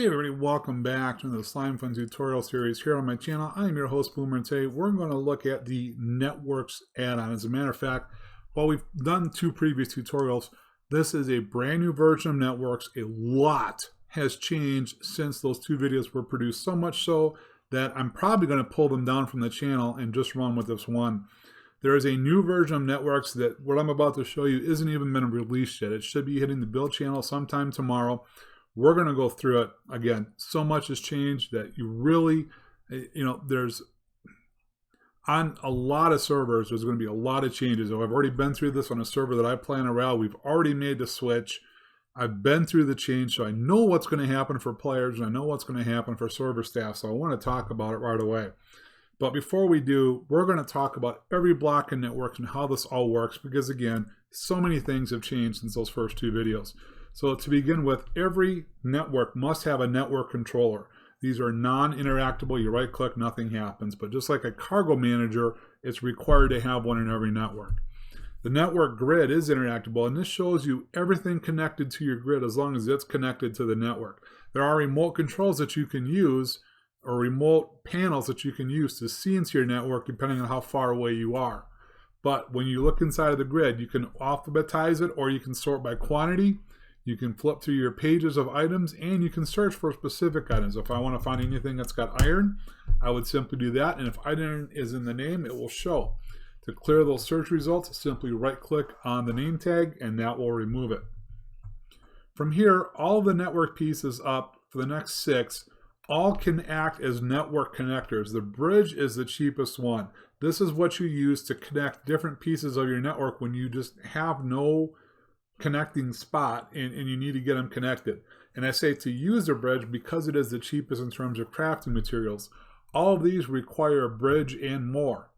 Hey everybody, welcome back to the Slimefun tutorial series here on my channel. I'm your host Boomer, and today we're going to look at the Networks add-on. As a matter of fact, while we've done two previous tutorials, this is a brand new version of Networks. A lot has changed since those two videos were produced, so much so that I'm probably going to pull them down from the channel and just run with this one. There is a new version of Networks that what I'm about to show you isn't even been released yet. It should be hitting the build channel sometime tomorrow. We're going to go through it. Again, so much has changed that you really, there's on a lot of servers, there's going to be a lot of changes. I've already been through this on a server that I play on around. We've already made the switch. I've been through the change, so I know what's going to happen for players, and I know what's going to happen for server staff, so I want to talk about it right away. But before we do, we're going to talk about every block in Networks and how this all works, because again, so many things have changed since those first two videos. So to begin with, every network must have a network controller. These are non-interactable. You right-click, nothing happens. But just like a cargo manager, it's required to have one in every network. The network grid is interactable, and this shows you everything connected to your grid as long as it's connected to the network. There are remote controls that you can use, or remote panels that you can use to see into your network depending on how far away you are. But when you look inside of the grid, you can alphabetize it, or you can sort by quantity. You can flip through your pages of items, and you can search for specific items. If I want to find anything that's got iron, I would simply do that, and if iron is in the name, it will show. To clear those search results, simply right-click on the name tag, and that will remove it. From here, all the network pieces up for the next 6 all can act as network connectors. The bridge is the cheapest one. This is what you use to connect different pieces of your network when you just have no connecting spot and you need to get them connected. And I say to use the bridge because it is the cheapest in terms of crafting materials. All of these require a bridge and more,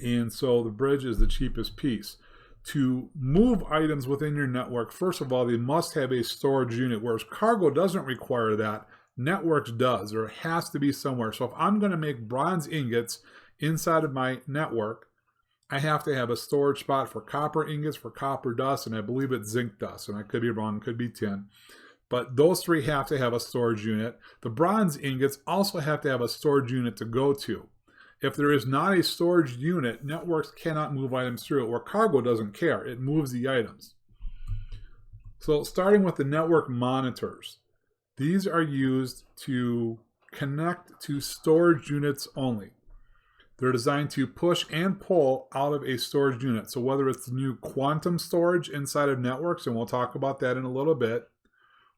and so the bridge is the cheapest piece. To move items within your network, first of all, they must have a storage unit, whereas cargo doesn't require that. Networks does. There has to be somewhere. So if I'm going to make bronze ingots inside of my network, I have to have a storage spot for copper ingots, for copper dust, and I believe it's zinc dust, and I could be wrong, it could be tin. But those three have to have a storage unit. The bronze ingots also have to have a storage unit to go to. If there is not a storage unit, Networks cannot move items through it, where cargo doesn't care. It moves the items. So starting with the network monitors. These are used to connect to storage units only. They're designed to push and pull out of a storage unit. So whether it's the new quantum storage inside of Networks, and we'll talk about that in a little bit,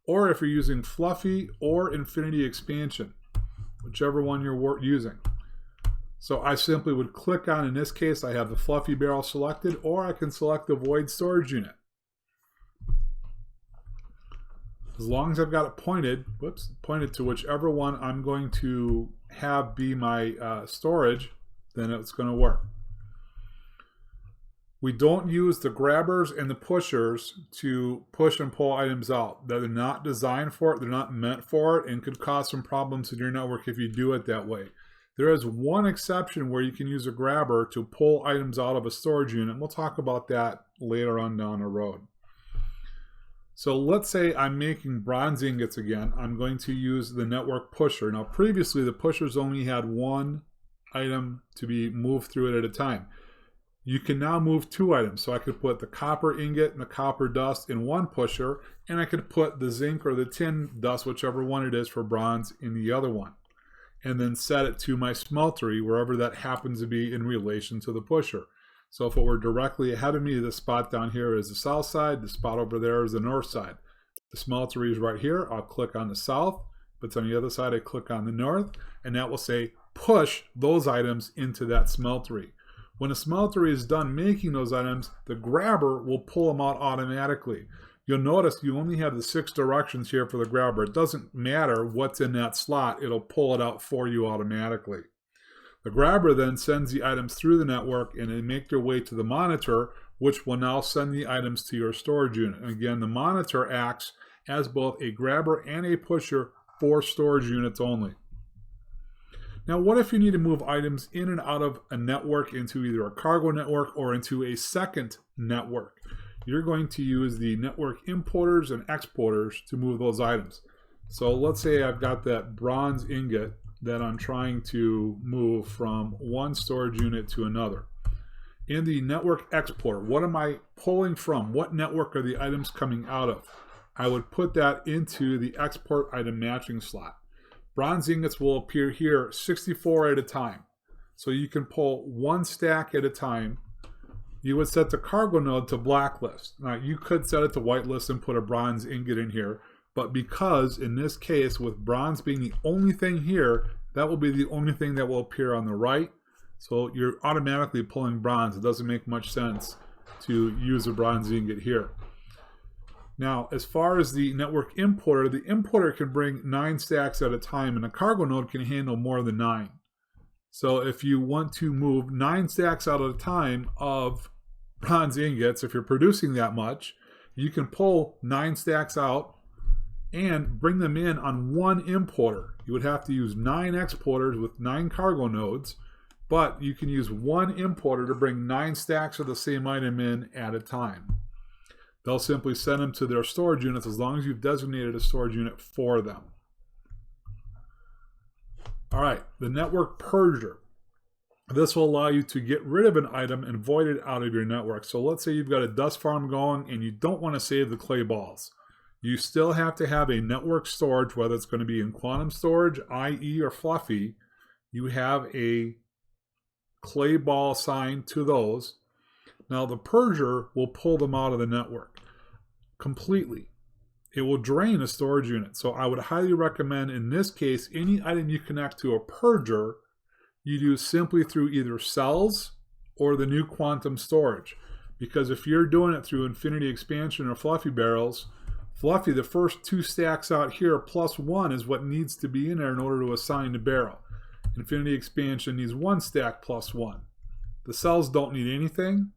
or if you're using Fluffy or Infinity Expansion, whichever one you're using. So I simply would click on, in this case, I have the Fluffy barrel selected, or I can select the void storage unit. As long as I've got it pointed to whichever one I'm going to have be my storage, then it's going to work. We don't use the grabbers and the pushers to push and pull items out. They're not designed for it, they're not meant for it, and could cause some problems in your network if you do it that way. There is one exception where you can use a grabber to pull items out of a storage unit. We'll talk about that later on down the road. So let's say I'm making bronze ingots again. I'm going to use the network pusher. Now previously the pushers only had one item to be moved through it at a time. You can now move 2 items. So I could put the copper ingot and the copper dust in one pusher, and I could put the zinc or the tin dust, whichever one it is for bronze, in the other one. And then set it to my smeltery, wherever that happens to be in relation to the pusher. So if it were directly ahead of me, the spot down here is the south side, the spot over there is the north side. The smeltery is right here. I'll click on the south. If it's on the other side, I click on the north, and that will say push those items into that smeltery. When a smeltery is done making those items, the grabber will pull them out automatically. You'll notice you only have the 6 directions here for the grabber. It doesn't matter what's in that slot, it'll pull it out for you automatically. The grabber then sends the items through the network, and they make their way to the monitor, which will now send the items to your storage unit. And again, the monitor acts as both a grabber and a pusher for storage units only. Now, what if you need to move items in and out of a network into either a cargo network or into a second network? You're going to use the network importers and exporters to move those items. So let's say I've got that bronze ingot that I'm trying to move from one storage unit to another. In the network export, what am I pulling from? What network are the items coming out of? I would put that into the export item matching slot. Bronze ingots will appear here 64 at a time. So you can pull one stack at a time. You would set the cargo node to blacklist. Now you could set it to whitelist and put a bronze ingot in here, but because in this case with bronze being the only thing here, that will be the only thing that will appear on the right. So you're automatically pulling bronze. It doesn't make much sense to use a bronze ingot here. Now, as far as the network importer, the importer can bring 9 stacks at a time, and a cargo node can handle more than 9. So if you want to move 9 stacks at a time of bronze ingots, if you're producing that much, you can pull 9 stacks out and bring them in on one importer. You would have to use 9 exporters with 9 cargo nodes, but you can use one importer to bring 9 stacks of the same item in at a time. They'll simply send them to their storage units as long as you've designated a storage unit for them. All right, the network purger. This will allow you to get rid of an item and void it out of your network. So let's say you've got a dust farm going and you don't want to save the clay balls. You still have to have a network storage, whether it's going to be in quantum storage, IE, or fluffy. You have a clay ball assigned to those. Now the purger will pull them out of the network completely. It will drain a storage unit. So I would highly recommend in this case, any item you connect to a purger, you do simply through either cells or the new quantum storage. Because if you're doing it through infinity expansion or fluffy barrels, fluffy, the first 2 stacks out here plus 1 is what needs to be in there in order to assign the barrel. Infinity expansion needs 1 stack plus 1. The cells don't need anything.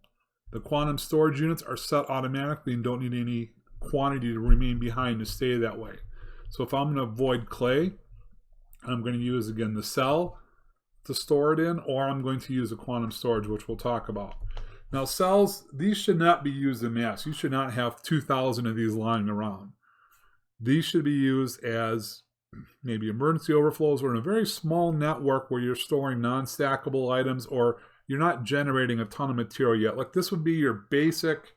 The quantum storage units are set automatically and don't need any quantity to remain behind to stay that way. So if I'm going to void clay, I'm going to use again the cell to store it in, or I'm going to use a quantum storage, which we'll talk about. Now cells, these should not be used en masse. You should not have 2,000 of these lying around. These should be used as maybe emergency overflows or in a very small network where you're storing non-stackable items or you're not generating a ton of material yet. Like this would be your basic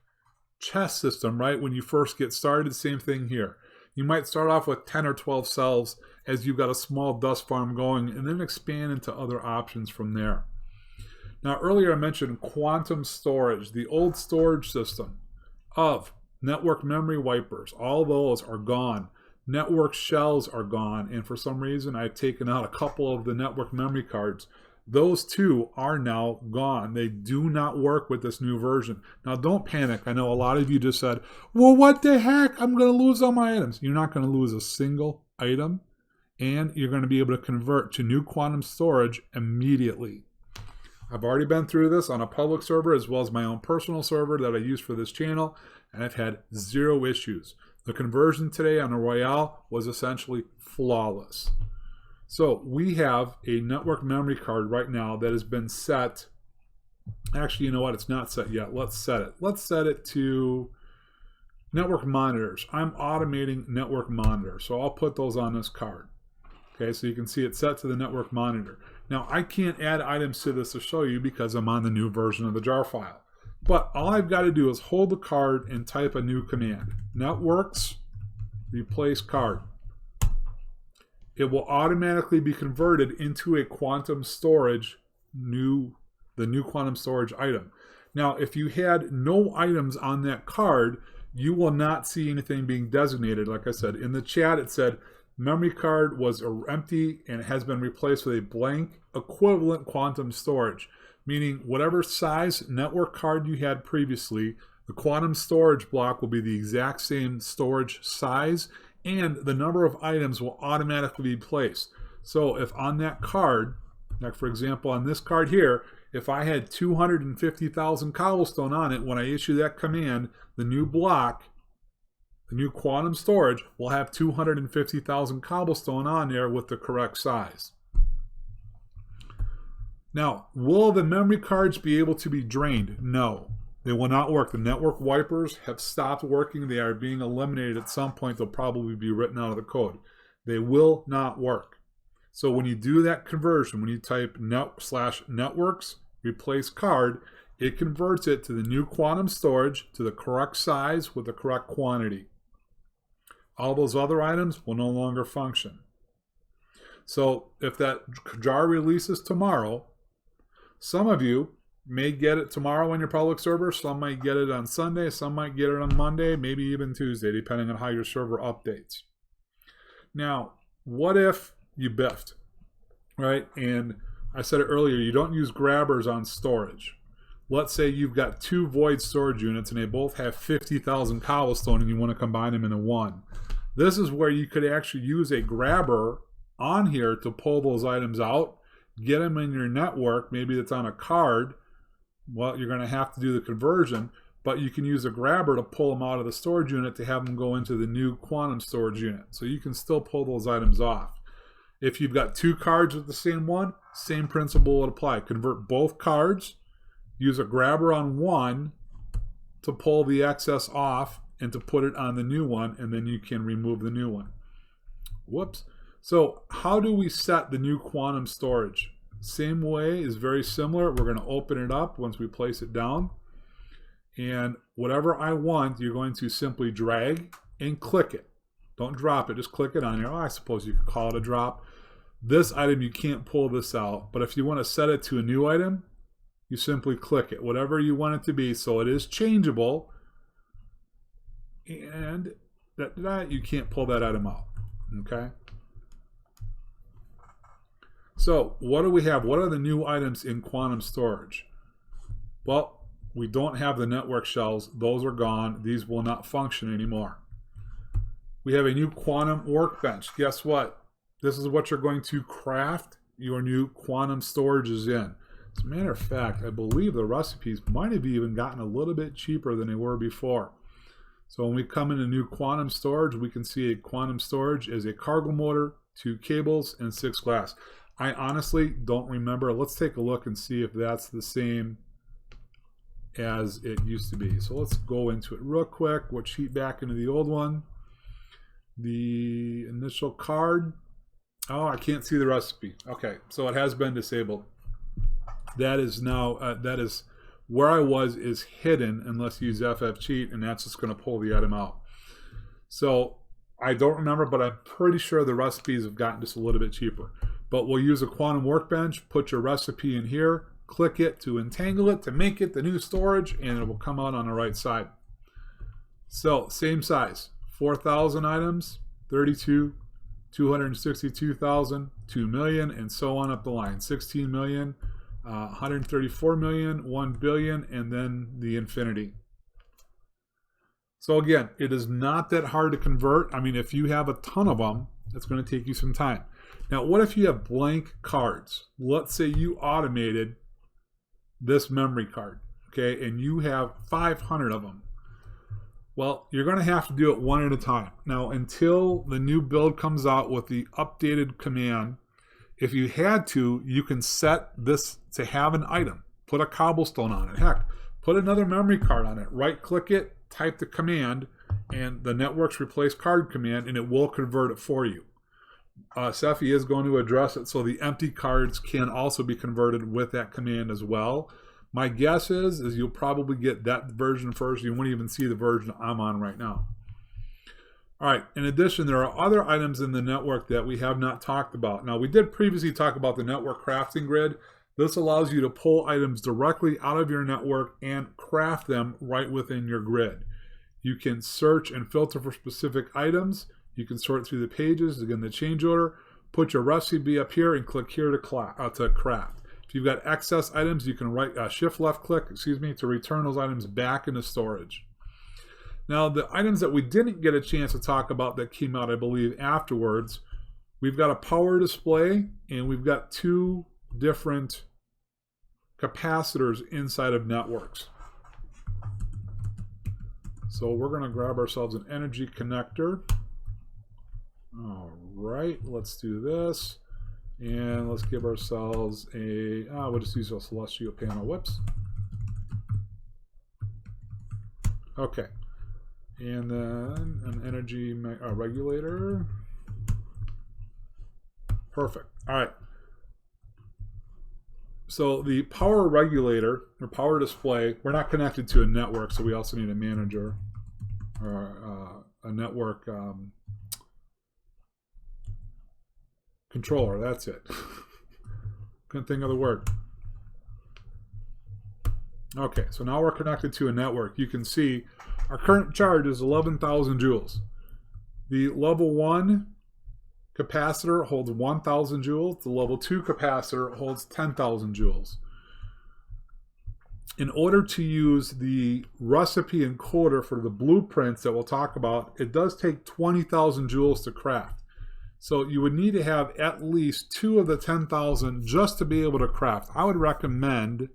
chest system, right? When you first get started, same thing here. You might start off with 10 or 12 cells as you've got a small dust farm going and then expand into other options from there. Now earlier I mentioned quantum storage, the old storage system of network memory wipers. All those are gone. Network shells are gone, and for some reason I've taken out a couple of the network memory cards. Those two are now gone. They do not work with this new version. Now don't panic. I know a lot of you just said, well, what the heck? I'm going to lose all my items. You're not going to lose a single item, and you're going to be able to convert to new quantum storage immediately. I've already been through this on a public server as well as my own personal server that I use for this channel, and I've had 0 issues. The conversion today on a Royale was essentially flawless. So we have a network memory card right now that has been set. Actually, you know what? It's not set yet. Let's set it. Let's set it to network monitors. I'm automating network monitors, so I'll put those on this card. Okay, so you can see it's set to the network monitor. Now, I can't add items to this to show you because I'm on the new version of the jar file. But all I've got to do is hold the card and type a new command. Networks, replace card. It will automatically be converted into a quantum storage, the new quantum storage item. Now, if you had no items on that card, you will not see anything being designated. Like I said, in the chat it said memory card was empty and has been replaced with a blank equivalent quantum storage, meaning whatever size network card you had previously, the quantum storage block will be the exact same storage size, and the number of items will automatically be placed. So if on that card, like for example on this card here, if I had 250,000 cobblestone on it, when I issue that command, the new block, the new quantum storage, will have 250,000 cobblestone on there with the correct size. Now, will the memory cards be able to be drained? No. They will not work. The network wipers have stopped working. They are being eliminated at some point. They'll probably be written out of the code. They will not work. So when you do that conversion, when you type net/networks, replace card, it converts it to the new quantum storage to the correct size with the correct quantity. All those other items will no longer function. So if that jar releases tomorrow, some of you may get it tomorrow on your public server, some might get it on Sunday, some might get it on Monday, maybe even Tuesday, depending on how your server updates. Now, what if you biffed, right? And I said it earlier, you don't use grabbers on storage. Let's say you've got 2 void storage units and they both have 50,000 cobblestone and you want to combine them into one. This is where you could actually use a grabber on here to pull those items out, get them in your network, maybe it's on a card. Well, you're going to have to do the conversion, but you can use a grabber to pull them out of the storage unit to have them go into the new quantum storage unit. So you can still pull those items off. If you've got 2 cards with the same one, same principle would apply. Convert both cards, use a grabber on one to pull the excess off and to put it on the new one, and then you can remove the new one. Whoops. So how do we set the new quantum storage? Same way is very similar. We're going to open it up once we place it down. And whatever I want, you're going to simply drag and click it. Don't drop it, just click it on here. Oh, I suppose you could call it a drop. This item, you can't pull this out. But if you want to set it to a new item, you simply click it. Whatever you want it to be. So it is changeable. And you can't pull that item out. Okay? So what do we have? What are the new items in quantum storage? Well, we don't have the network shells. Those are gone. These will not function anymore. We have a new quantum workbench. Guess what? This is what you're going to craft your new quantum storages in. As a matter of fact, I believe the recipes might have even gotten a little bit cheaper than they were before. So when we come into new quantum storage, we can see a quantum storage is a cargo motor, 2 cables, and 6 glass. I honestly don't remember. Let's take a look and see if that's the same as it used to be. So let's go into it real quick. We'll cheat back into the old one. The initial card. Oh, I can't see the recipe. Okay, so it has been disabled. That is now, that is where I was is hidden unless you use FF cheat, and that's just going to pull the item out. So I don't remember, but I'm pretty sure the recipes have gotten just a little bit cheaper. But we'll use a quantum workbench, put your recipe in here, click it to entangle it, to make it the new storage, and it will come out on the right side. So same size, 4,000 items, 32, 262,000, 2 million, and so on up the line. 16 million, 134 million, 1 billion, and then the infinity. So again, it is not that hard to convert. I mean, if you have a ton of them, it's going to take you some time. Now, what if you have blank cards? Let's say you automated this memory card, okay, and you have 500 of them. Well, you're going to have to do it one at a time. Now, until the new build comes out with the updated command, if you had to, you can set this to have an item. Put a cobblestone on it. Heck, put another memory card on it. Right-click it, type the command, and the network's replace card command, and it will convert it for you. Sefi is going to address it, so the empty cards can also be converted with that command as well. My guess is you'll probably get that version first. You won't even see the version I'm on right now. All right, in addition, there are other items in the network that we have not talked about. Now, we did previously talk about the network crafting grid. This allows you to pull items directly out of your network and craft them right within your grid. You can search and filter for specific items. You can sort through the pages, again, the change order. Put your recipe up here and click here to craft. If you've got excess items, you can shift left click, to return those items back into storage. Now, the items that we didn't get a chance to talk about that came out, I believe, afterwards, we've got a power display and we've got 2 different capacitors inside of networks. So we're going to grab ourselves an energy connector. All right, let's do this. And let's give ourselves a, we'll just use a celestial panel. Whoops. Okay. And then an energy regulator. Perfect. All right. So the power regulator or power display, we're not connected to a network, so we also need a manager or a network controller. That's it. Couldn't think of the word. Okay, so now we're connected to a network. You can see our current charge is 11,000 joules. The level 1 capacitor holds 1,000 joules. The level 2 capacitor holds 10,000 joules. In order to use the recipe encoder for the blueprints that we'll talk about, it does take 20,000 joules to craft. So you would need to have at least 2 of the 10,000 just to be able to craft. I would recommend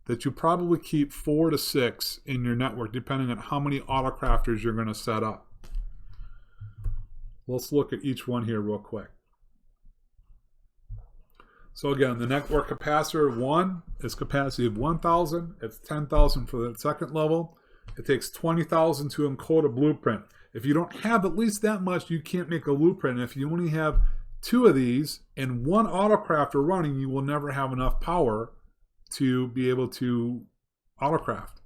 that you probably keep 4 to 6 in your network, depending on how many autocrafters you're going to set up. Let's look at each one here real quick. So again, the network capacitor 1 is capacity of 1,000. It's 10,000 for the second level. It takes 20,000 to encode a blueprint. If you don't have at least that much, you can't make a blueprint. If you only have 2 of these and 1 autocrafter running, you will never have enough power to be able to autocraft.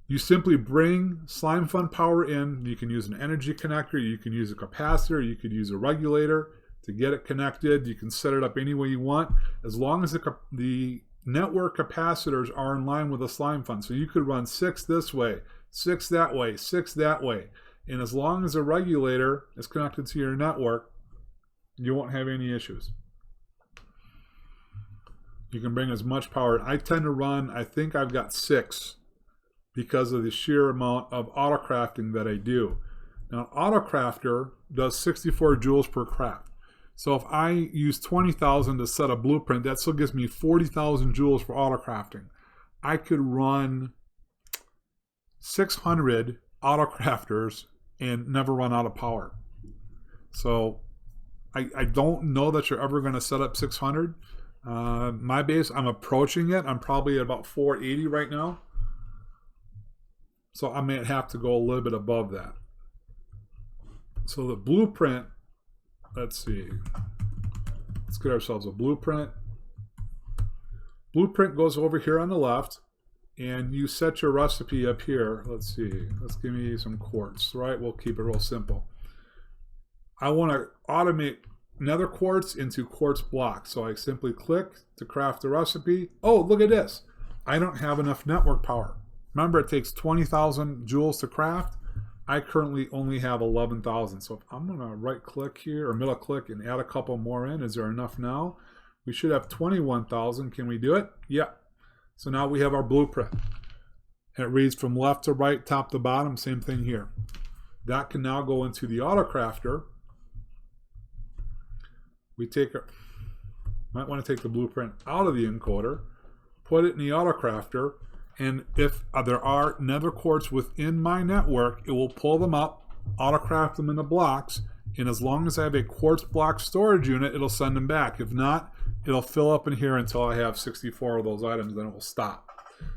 You simply bring Slimefun power in. You can use an energy connector, you can use a capacitor, you could use a regulator to get it connected. You can set it up any way you want, as long as the network capacitors are in line with the Slimefun. So you could run 6 this way, 6 that way, 6 that way. And as long as the regulator is connected to your network, you won't have any issues. You can bring as much power. I tend to run, I think I've got 6 because of the sheer amount of autocrafting that I do. Now, an autocrafter does 64 joules per craft. So if I use 20,000 to set a blueprint, that still gives me 40,000 joules for autocrafting. I could run 600 autocrafters and never run out of power. So I don't know that you're ever going to set up 600. My base, I'm approaching it. I'm probably at about 480 right now. So I may have to go a little bit above that. So the blueprint, let's see. Let's get ourselves a blueprint. Blueprint goes over here on the left, and you set your recipe up here. Let's see. Let's give me some quartz, right? We'll keep it real simple. I want to automate nether quartz into quartz blocks. So I simply click to craft the recipe. Oh, look at this. I don't have enough network power. Remember, it takes 20,000 joules to craft. I currently only have 11,000. So if I'm going to right click here or middle click and add a couple more in, is there enough now? We should have 21,000. Can we do it? Yeah. So now we have our blueprint. And it reads from left to right, top to bottom, same thing here. That can now go into the autocrafter. We might want to take the blueprint out of the encoder, put it in the autocrafter, and if there are nether quartz within my network, it will pull them up, autocraft them into blocks, and as long as I have a quartz block storage unit, it'll send them back. If not, it'll fill up in here until I have 64 of those items, then it will stop.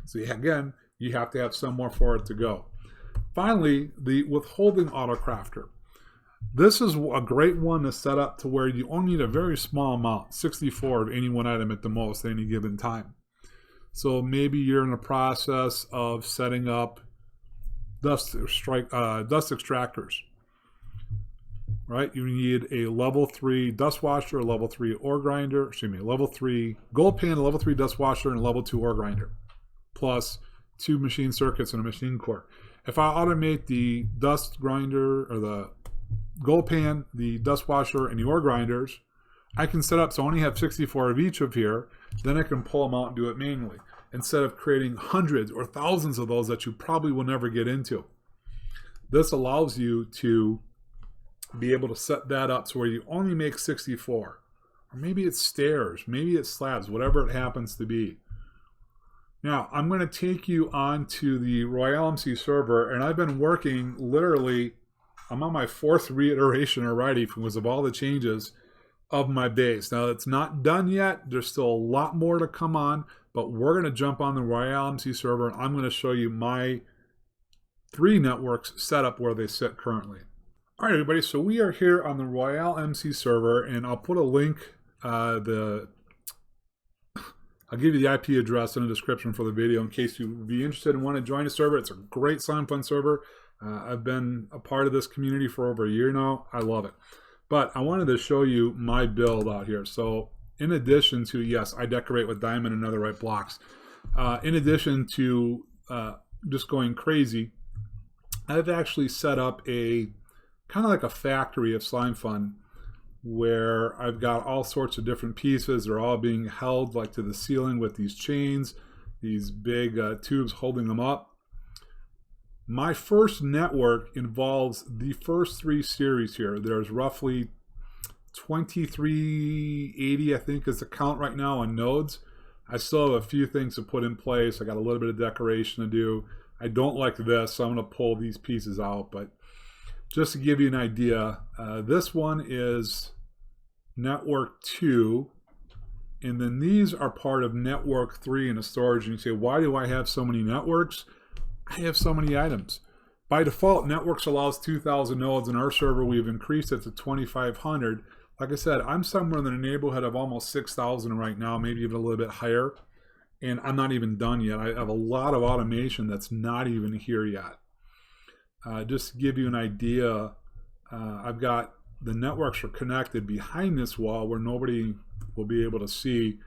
So again, you have to have somewhere for it to go. Finally, the withholding autocrafter. This is a great one to set up to where you only need a very small amount, 64 of any one item at the most at any given time. So maybe you're in the process of setting up dust extractors, right? You need a level 3 dust washer, a level 3 ore grinder, level 3 gold pan, a level 3 dust washer, and a level 2 ore grinder, plus 2 machine circuits and a machine core. If I automate the dust grinder or the gold pan, the dust washer, and the ore grinders, I can set up so I only have 64 of each of here. Then I can pull them out and do it manually instead of creating hundreds or thousands of those that you probably will never get into. This allows you to be able to set that up so where you only make 64. Or maybe it's stairs, maybe it's slabs, whatever it happens to be. Now, I'm going to take you on to the RoyaleMC server, and I've been working literally, I'm on my 4th reiteration already because of all the changes of my base. Now, it's not done yet. There's still a lot more to come on, but we're going to jump on the RoyaleMC server, and I'm going to show you my 3 networks set up where they sit currently. All right, everybody, so we are here on the RoyaleMC server, and I'll put a link I'll give you the IP address in the description for the video in case you would be interested and want to join a server. It's a great Slimefun server. I've been a part of this community for over a year now. I love it. But I wanted to show you my build out here. So in addition to, yes, I decorate with diamond and netherite blocks. In addition to just going crazy, I've actually set up a kind of like a factory of Slimefun where I've got all sorts of different pieces. They're all being held like to the ceiling with these chains, these big tubes holding them up. My first network involves the first 3 series here. There's roughly 2380, I think, is the count right now on nodes. I still have a few things to put in place. I got a little bit of decoration to do. I don't like this, so I'm going to pull these pieces out. But just to give you an idea, this one is network 2, and then these are part of network 3 in the storage. And you say, why do I have so many networks? I have so many items. By default, networks allows 2,000 nodes. In our server, we've increased it to 2,500. Like I said, I'm somewhere in the neighborhood of almost 6,000 right now, maybe even a little bit higher. And I'm not even done yet. I have a lot of automation that's not even here yet. Just to give you an idea, I've got the networks are connected behind this wall where nobody will be able to see.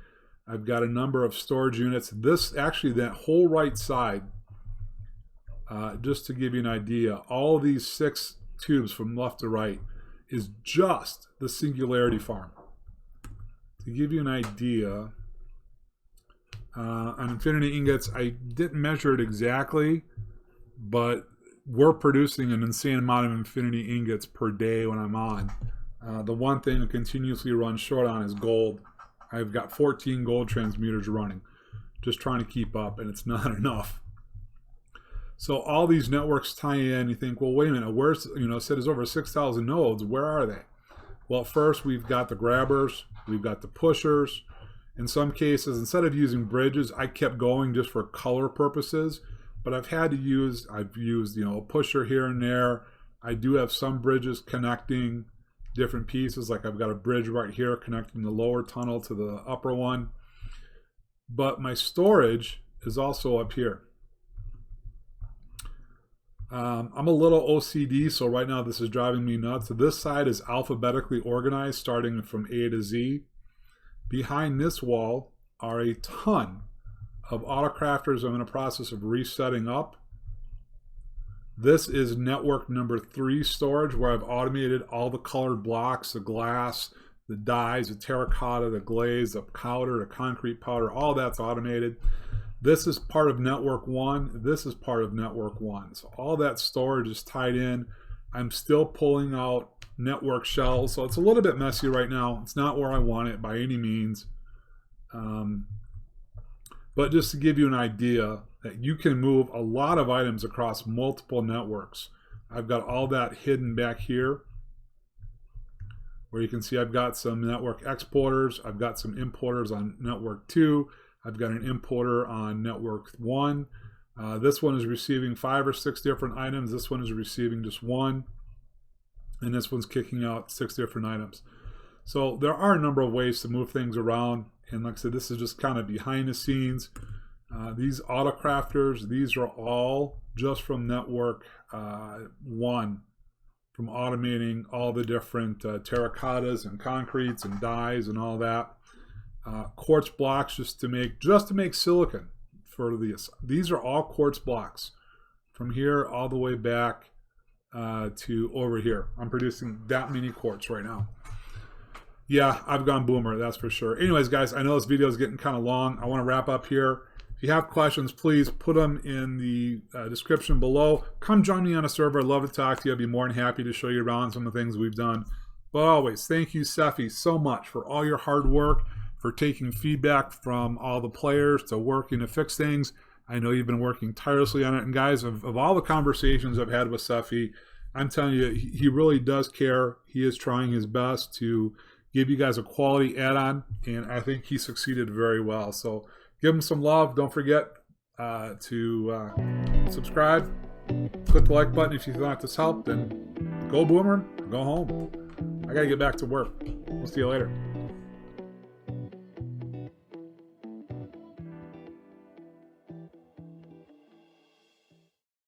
I've got a number of storage units. This, actually, that whole right side, just to give you an idea, all these 6 tubes from left to right is just the singularity farm. To give you an idea, on infinity ingots, I didn't measure it exactly, but we're producing an insane amount of infinity ingots per day when I'm on. The one thing that continuously runs short on is gold. I've got 14 gold transmuters running, just trying to keep up, and it's not enough. So all these networks tie in. You think, well, wait a minute, where's, it said there's over 6,000 nodes. Where are they? Well, first we've got the grabbers, we've got the pushers. In some cases, instead of using bridges, I kept going just for color purposes. But I've used, a pusher here and there. I do have some bridges connecting different pieces. Like I've got a bridge right here connecting the lower tunnel to the upper one. But my storage is also up here. I'm a little OCD, so right now this is driving me nuts. So this side is alphabetically organized, starting from A to Z. Behind this wall are a ton of autocrafters I'm in the process of resetting up. This is network number 3 storage, where I've automated all the colored blocks, the glass, the dyes, the terracotta, the glaze, the powder, the concrete powder, all that's automated. This is part of network 1. This is part of network 1. So all that storage is tied in. I'm still pulling out network shells, so it's a little bit messy right now. It's not where I want it by any means. But just to give you an idea that you can move a lot of items across multiple networks. I've got all that hidden back here, where you can see I've got some network exporters. I've got some importers on network 2. I've got an importer on network 1. This one is receiving 5 or 6 different items. This one is receiving just 1. And this one's kicking out 6 different items. So there are a number of ways to move things around. And like I said, this is just kind of behind the scenes. These autocrafters, these are all just from network 1, from automating all the different terracottas and concretes and dyes and all that. Quartz blocks just to make silicon for this. These are all quartz blocks from here all the way back to over here. I'm producing that many quartz right now. Yeah, I've gone boomer, that's for sure. Anyways, guys, I know this video is getting kind of long. I want to wrap up here. If you have questions, please put them in the description below. Come join me on a server. I'd love to talk to you. I'd be more than happy to show you around some of the things we've done. But always, thank you, Sefi, so much for all your hard work, for taking feedback from all the players, to working to fix things. I know you've been working tirelessly on it. And guys, of all the conversations I've had with Sefi, I'm telling you, he really does care. He is trying his best to give you guys a quality add-on, and I think he succeeded very well. So give him some love. Don't forget to subscribe. Click the like button if you thought this helped, and go boomer, go home. I gotta get back to work. We'll see you later.